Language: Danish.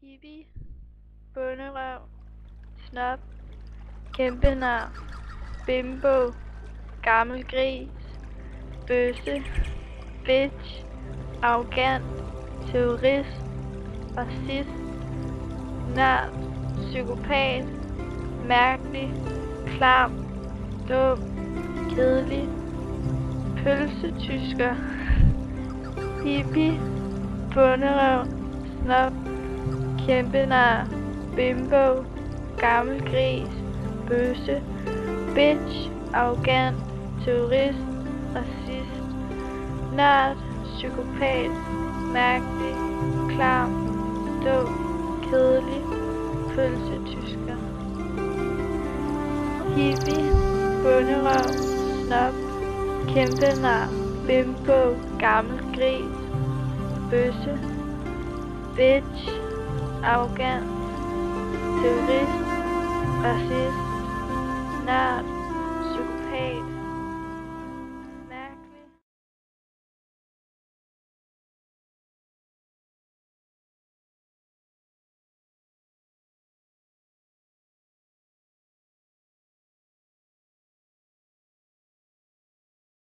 hippie, bonderøv, snob, kæmpenar, bimbo, gammel gris, bøsse, bitch, arrogant, terrorist, racist, nørd, psykopat, mærkelig, klam, dum, kedelig, pølsetysker, hippie, bonderøv, snob, kæmpenar, bimbo, gammel gris, bøsse, bitch, arrogant, terrorist, racist, nørd, psykopat, mærkelig, klam, dum, kedelig, pølsetysker. Hippie, bonderøv, snob, kæmpenar, bimbo, gammel gris, bøsse, bitch, arrogant, terrorist, racist, nørd, psykopat,